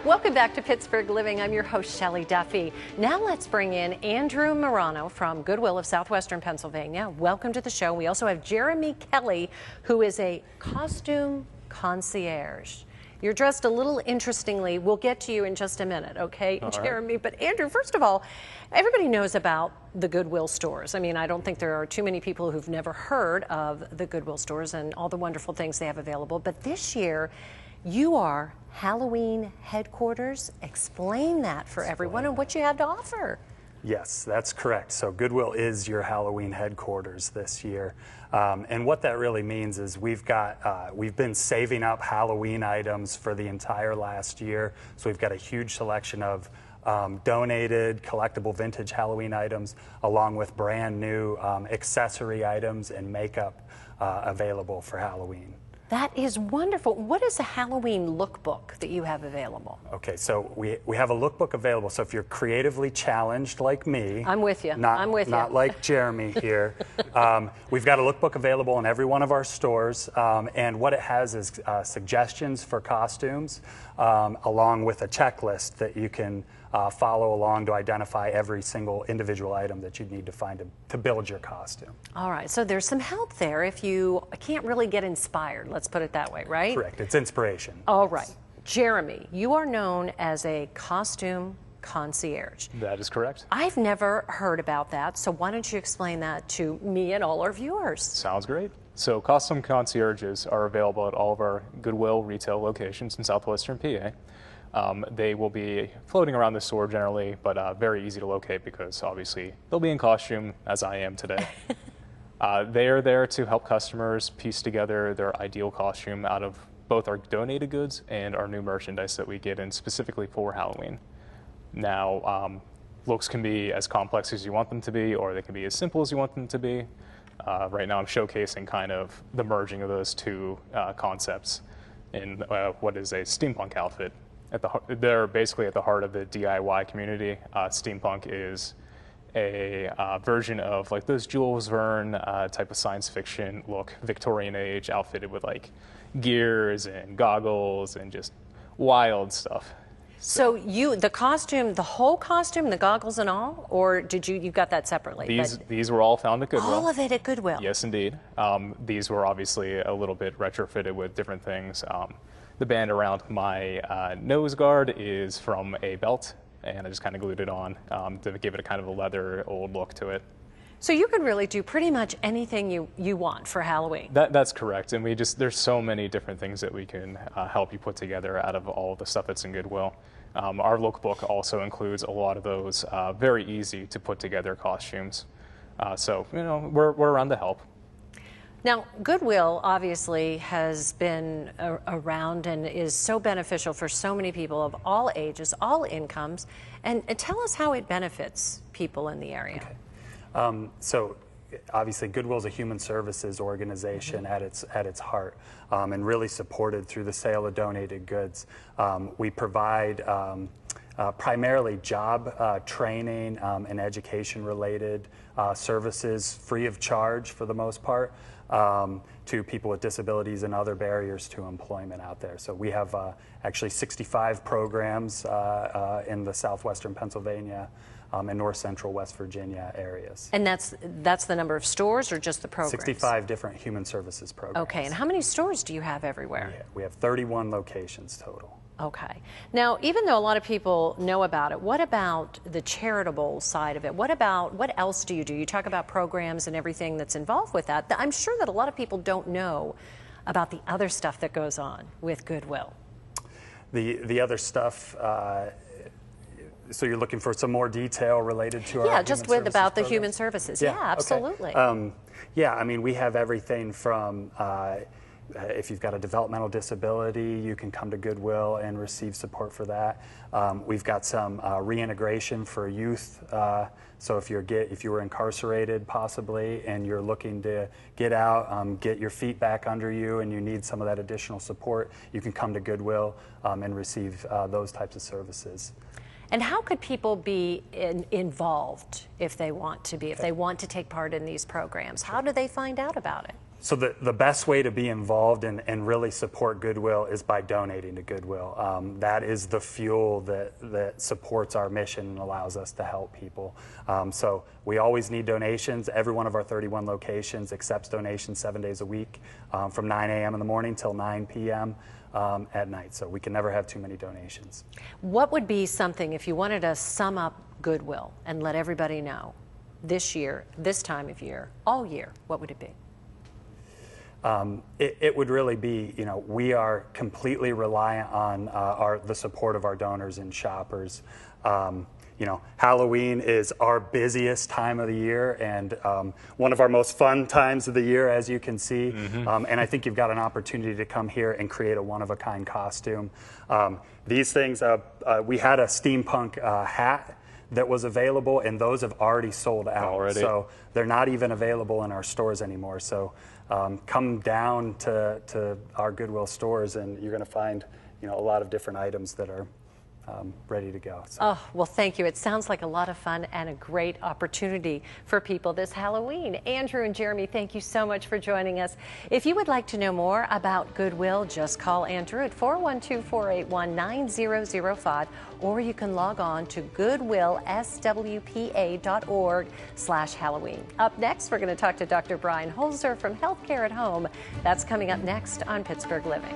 Welcome back to Pittsburgh Living. I'm your host, Shelley Duffy. Now let's bring in Andrew Marano from Goodwill of Southwestern Pennsylvania. Welcome to the show. We also have Jeremy Kelly, who is a costume concierge. You're dressed a little interestingly. We'll get to you in just a minute, okay, Jeremy? Right. But Andrew, first of all, everybody knows about the Goodwill stores. I mean, I don't think there are too many people who've never heard of the Goodwill stores and all the wonderful things they have available. But this year, you are Halloween headquarters. Explain that for everyone and what you have to offer. Yes, that's correct. So Goodwill is your Halloween headquarters this year. And what that really means is we've been saving up Halloween items for the entire last year. So we've got a huge selection of donated collectible vintage Halloween items along with brand new accessory items and makeup available for Halloween. That is wonderful. What is a Halloween lookbook that you have available? Okay, so we have a lookbook available. So if you're creatively challenged like me, I'm with you. Not like Jeremy here. We've got a lookbook available in every one of our stores, and what it has is suggestions for costumes, along with a checklist that you can follow along to identify every single individual item that you'd need to find to build your costume. All right, so there's some help there if you can't really get inspired, let's put it that way, right? Correct, it's inspiration. All right, Jeremy, you are known as a costume concierge. That is correct. I've never heard about that, so why don't you explain that to me and all our viewers? Sounds great. So costume concierges are available at all of our Goodwill retail locations in southwestern PA. They will be floating around the store generally, but very easy to locate because obviously they'll be in costume, as I am today. They are there to help customers piece together their ideal costume out of both our donated goods and our new merchandise that we get in specifically for Halloween. Now, looks can be as complex as you want them to be, or they can be as simple as you want them to be. Right now I'm showcasing kind of the merging of those two concepts in what is a steampunk outfit. They're basically at the heart of the DIY community. Steampunk is a version of like those Jules Verne type of science fiction look, Victorian age, outfitted with like gears and goggles and just wild stuff. So the costume, the whole costume, the goggles and all, or did you got that separately? These were all found at Goodwill. All of it at Goodwill? Yes, indeed. These were obviously a little bit retrofitted with different things. The band around my nose guard is from a belt, and I just kind of glued it on to give it a kind of a leather old look to it. So you could really do pretty much anything you want for Halloween. That's correct, and there's so many different things that we can help you put together out of all of the stuff that's in Goodwill. Our lookbook also includes a lot of those very easy to put together costumes. So you know we're around to help. Now, Goodwill obviously has been around and is so beneficial for so many people of all ages, all incomes, and tell us how it benefits people in the area. Okay. So obviously Goodwill is a human services organization at its heart, and really supported through the sale of donated goods. We provide primarily job training and education related services free of charge for the most part. To people with disabilities and other barriers to employment out there. So we have actually 65 programs in the southwestern Pennsylvania and north central West Virginia areas. And that's the number of stores or just the programs? 65 different human services programs. Okay, and how many stores do you have everywhere? Yeah, we have 31 locations total. Okay. Now, even though a lot of people know about it, what about the charitable side of it? What else do you do? You talk about programs and everything that's involved with that. I'm sure that a lot of people don't know about the other stuff that goes on with Goodwill. The other stuff, so you're looking for some more detail related to our about the human services. Yeah, absolutely. Okay. Yeah, I mean, we have everything from if you've got a developmental disability, you can come to Goodwill and receive support for that. We've got some reintegration for youth. So if you were incarcerated possibly and you're looking to get out, get your feet back under you, and you need some of that additional support, you can come to Goodwill and receive those types of services. And how could people be involved if they want to be, if they want to take part in these programs? How do they find out about it? So the best way to be involved and really support Goodwill is by donating to Goodwill. That is the fuel that supports our mission and allows us to help people. So we always need donations. Every one of our 31 locations accepts donations 7 days a week, from 9 a.m. in the morning till 9 p.m. At night. So we can never have too many donations. What would be something, if you wanted to sum up Goodwill and let everybody know this year, this time of year, all year, what would it be? It would really be, we are completely reliant on the support of our donors and shoppers. Halloween is our busiest time of the year and one of our most fun times of the year, as you can see. And I think you've got an opportunity to come here and create a one-of-a-kind costume. These things, we had a steampunk hat that was available, and those have already sold out. So they're not even available in our stores anymore. So come down to our Goodwill stores, and you're going to find a lot of different items that are ready to go. So. Oh, well, thank you. It sounds like a lot of fun and a great opportunity for people this Halloween. Andrew and Jeremy, thank you so much for joining us. If you would like to know more about Goodwill, just call Andrew at 412-481-9005, or you can log on to goodwillswpa.org/Halloween. Up next, we're going to talk to Dr. Brian Holzer from Healthcare at Home. That's coming up next on Pittsburgh Living.